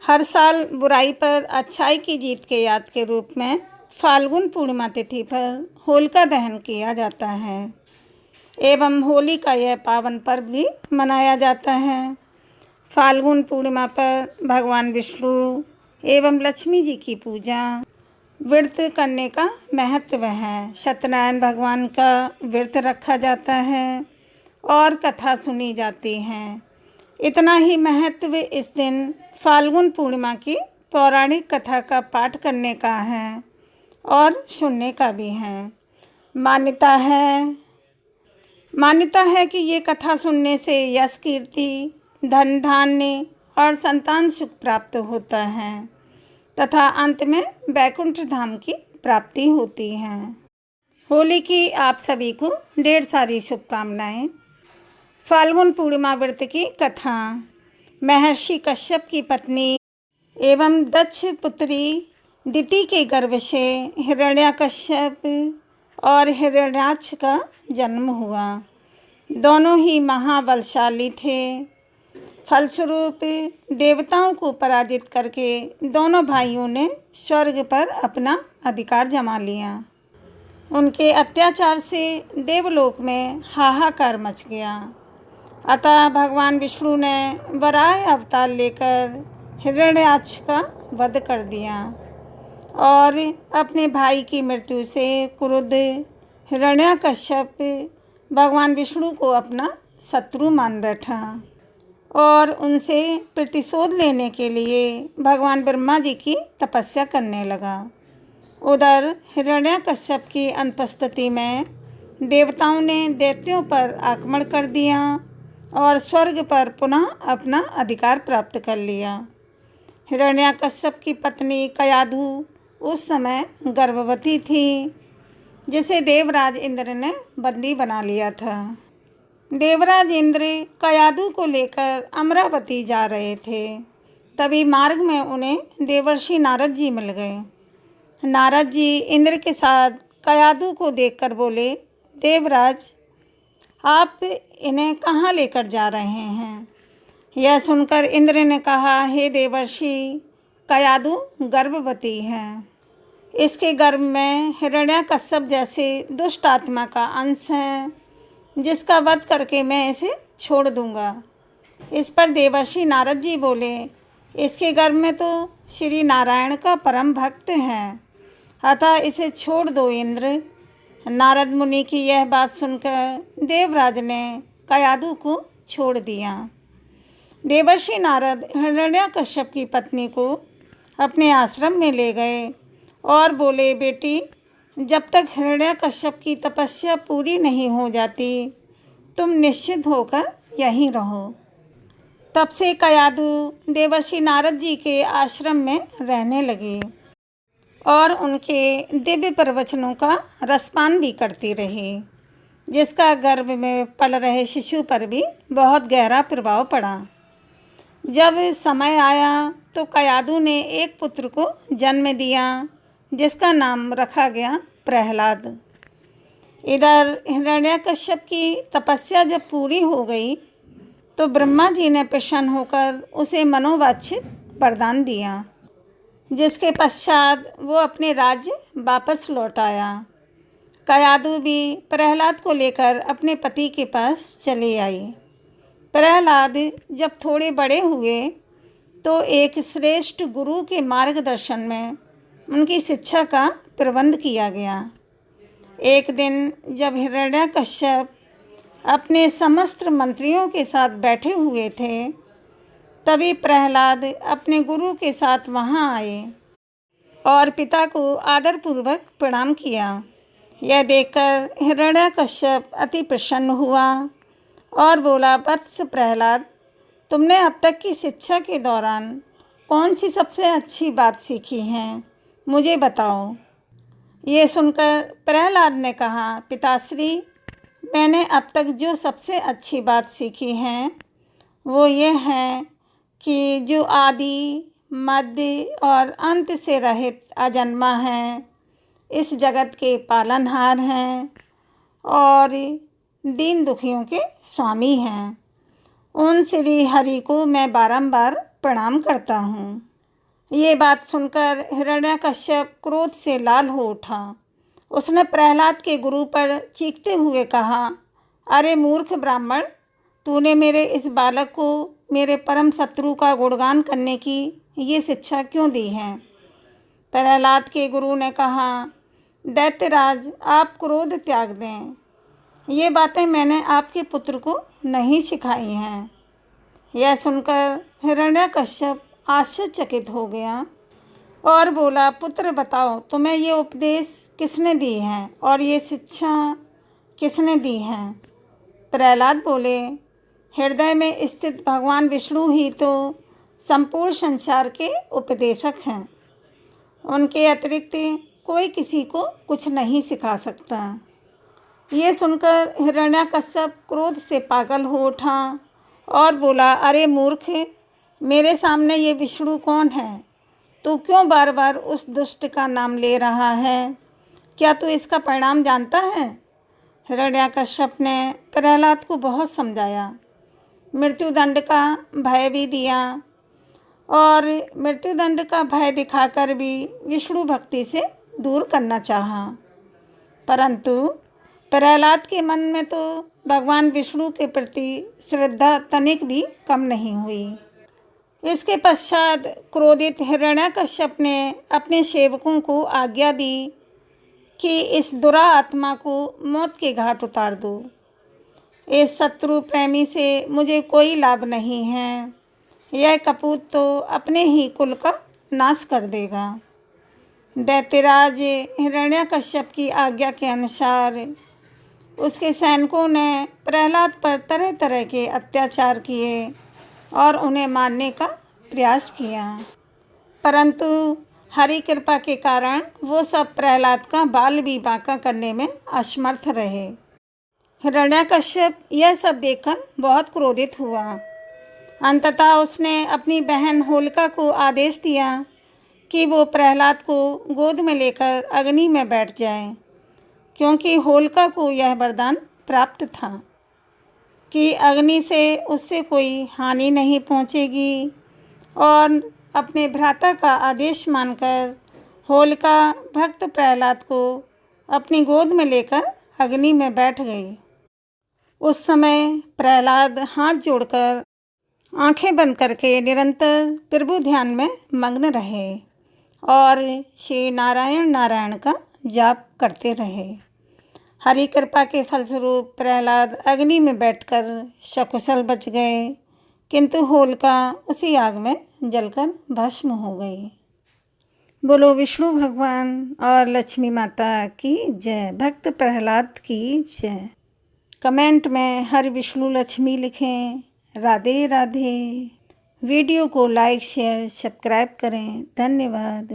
हर साल बुराई पर अच्छाई की जीत के याद के रूप में फाल्गुन पूर्णिमा तिथि पर होलिका दहन किया जाता है एवं होली का यह पावन पर्व भी मनाया जाता है। फाल्गुन पूर्णिमा पर भगवान विष्णु एवं लक्ष्मी जी की पूजा व्रत करने का महत्व है। सत्यनारायण भगवान का व्रत रखा जाता है और कथा सुनी जाती है। इतना ही महत्व इस दिन फाल्गुन पूर्णिमा की पौराणिक कथा का पाठ करने का है और सुनने का भी है। मान्यता है कि ये कथा सुनने से यश कीर्ति, धन धान्य और संतान सुख प्राप्त होता है तथा अंत में वैकुंठ धाम की प्राप्ति होती है। होली की आप सभी को ढेर सारी शुभकामनाएं। फाल्गुन पूर्णिमा व्रत की कथा। महर्षि कश्यप की पत्नी एवं दक्ष पुत्री दिति के गर्भ से हिरण्याकश्यप और हिरण्याक्ष का जन्म हुआ। दोनों ही महाबलशाली थे। फलस्वरूप देवताओं को पराजित करके दोनों भाइयों ने स्वर्ग पर अपना अधिकार जमा लिया। उनके अत्याचार से देवलोक में हाहाकार मच गया। अतः भगवान विष्णु ने वराह अवतार लेकर हिरण्याक्ष का वध कर दिया और अपने भाई की मृत्यु से क्रुद्ध हिरण्याकश्यप भगवान विष्णु को अपना शत्रु मान बैठा और उनसे प्रतिशोध लेने के लिए भगवान ब्रह्मा जी की तपस्या करने लगा। उधर हिरण्याकश्यप की अनुपस्थिति में देवताओं ने दैत्यों पर आक्रमण कर दिया और स्वर्ग पर पुनः अपना अधिकार प्राप्त कर लिया। हिरण्याकश्यप की पत्नी कयाधु उस समय गर्भवती थी, जिसे देवराज इंद्र ने बंदी बना लिया था। देवराज इंद्र कयाधु को लेकर अमरावती जा रहे थे। तभी मार्ग में उन्हें देवर्षि नारद जी मिल गए। नारद जी इंद्र के साथ कयाधु को देखकर बोले, देवराज, आप इन्हें कहाँ लेकर जा रहे हैं? यह सुनकर इंद्र ने कहा, हे देवर्षि, कयाधु गर्भवती है। इसके गर्भ में हिरण्याकश्यप जैसे दुष्ट आत्मा का अंश है, जिसका वध करके मैं इसे छोड़ दूंगा। इस पर देवर्षि नारद जी बोले, इसके गर्भ में तो श्री नारायण का परम भक्त है, अतः इसे छोड़ दो इंद्र। नारद मुनि की यह बात सुनकर देवराज ने कयाधु को छोड़ दिया। देवर्षि नारद हिरण्याकश्यप की पत्नी को अपने आश्रम में ले गए और बोले, बेटी, जब तक हिरण्याकश्यप की तपस्या पूरी नहीं हो जाती, तुम निश्चित होकर यहीं रहो। तब से कयाधु देवर्षि नारद जी के आश्रम में रहने लगी और उनके दिव्य प्रवचनों का रसपान भी करती रही, जिसका गर्भ में पल रहे शिशु पर भी बहुत गहरा प्रभाव पड़ा। जब समय आया तो कयाधु ने एक पुत्र को जन्म दिया, जिसका नाम रखा गया प्रहलाद। इधर हिरण्याकश्यप की तपस्या जब पूरी हो गई तो ब्रह्मा जी ने प्रसन्न होकर उसे मनोवांछित वरदान दिया, जिसके पश्चात वो अपने राज्य वापस लौट आया। कयाधु भी प्रहलाद को लेकर अपने पति के पास चली आई। प्रहलाद जब थोड़े बड़े हुए तो एक श्रेष्ठ गुरु के मार्गदर्शन में उनकी शिक्षा का प्रबंध किया गया। एक दिन जब हिरण्याकश्यप अपने समस्त मंत्रियों के साथ बैठे हुए थे, तभी प्रहलाद अपने गुरु के साथ वहाँ आए और पिता को आदरपूर्वक प्रणाम किया। यह देखकर हिरण्याकश्यप अति प्रसन्न हुआ और बोला, वत्स प्रहलाद, तुमने अब तक की शिक्षा के दौरान कौन सी सबसे अच्छी बात सीखी है, मुझे बताओ। ये सुनकर प्रहलाद ने कहा, पिताश्री, मैंने अब तक जो सबसे अच्छी बात सीखी है वो ये है कि जो आदि, मध्य और अंत से रहित अजन्मा है, इस जगत के पालनहार हैं और दीन दुखियों के स्वामी हैं, उन श्री हरि को मैं बारंबार प्रणाम करता हूँ। ये बात सुनकर हिरण्यकश्यप क्रोध से लाल हो उठा। उसने प्रहलाद के गुरु पर चीखते हुए कहा, अरे मूर्ख ब्राह्मण, तूने मेरे इस बालक को मेरे परम शत्रु का गुणगान करने की ये शिक्षा क्यों दी है? प्रहलाद के गुरु ने कहा, दैत्यराज, आप क्रोध त्याग दें। ये बातें मैंने आपके पुत्र को नहीं सिखाई हैं। यह सुनकर हिरण्यकश्यप आश्चर्यचकित हो गया और बोला, पुत्र बताओ, तुम्हें ये उपदेश किसने दी है और ये शिक्षा किसने दी है? प्रहलाद बोले, हृदय में स्थित भगवान विष्णु ही तो संपूर्ण संसार के उपदेशक हैं। उनके अतिरिक्त कोई किसी को कुछ नहीं सिखा सकता। ये सुनकर हिरण्यकश्यप क्रोध से पागल हो उठा और बोला, अरे मूर्ख, मेरे सामने ये विष्णु कौन है? तू क्यों बार बार उस दुष्ट का नाम ले रहा है? क्या तू इसका परिणाम जानता है? हिरण्यकश्यप ने प्रहलाद को बहुत समझाया, मृत्युदंड का भय भी दिया और मृत्युदंड का भय दिखाकर भी विष्णु भक्ति से दूर करना चाहा। परंतु प्रहलाद के मन में तो भगवान विष्णु के प्रति श्रद्धा तनिक भी कम नहीं हुई। इसके पश्चात क्रोधित हिरण्यकश्यप ने अपने सेवकों को आज्ञा दी कि इस दुरा आत्मा को मौत के घाट उतार दो। इस शत्रु प्रेमी से मुझे कोई लाभ नहीं है। यह कपूत तो अपने ही कुल का नाश कर देगा। दैत्यराज हिरण्यकश्यप की आज्ञा के अनुसार उसके सैनिकों ने प्रहलाद पर तरह तरह के अत्याचार किए और उन्हें मारने का प्रयास किया, परंतु हरि कृपा के कारण वो सब प्रहलाद का बाल भी बांका करने में असमर्थ रहे। हिरण्यकश्यप यह सब देखकर बहुत क्रोधित हुआ। अंततः उसने अपनी बहन होलिका को आदेश दिया कि वो प्रहलाद को गोद में लेकर अग्नि में बैठ जाए, क्योंकि होलिका को यह वरदान प्राप्त था कि अग्नि से उससे कोई हानि नहीं पहुंचेगी। और अपने भ्राता का आदेश मानकर होलिका भक्त प्रहलाद को अपनी गोद में लेकर अग्नि में बैठ गई। उस समय प्रहलाद हाथ जोड़कर आंखें बंद करके निरंतर प्रभु ध्यान में मग्न रहे और श्री नारायण नारायण का जाप करते रहे। हरि कृपा के फलस्वरूप प्रहलाद अग्नि में बैठकर सकुशल बच गए, किंतु होलिका उसी आग में जलकर भस्म हो गई। बोलो विष्णु भगवान और लक्ष्मी माता की जय। भक्त प्रहलाद की जय। कमेंट में हर विष्णु लक्ष्मी लिखें। राधे राधे। वीडियो को लाइक शेयर सब्सक्राइब करें। धन्यवाद।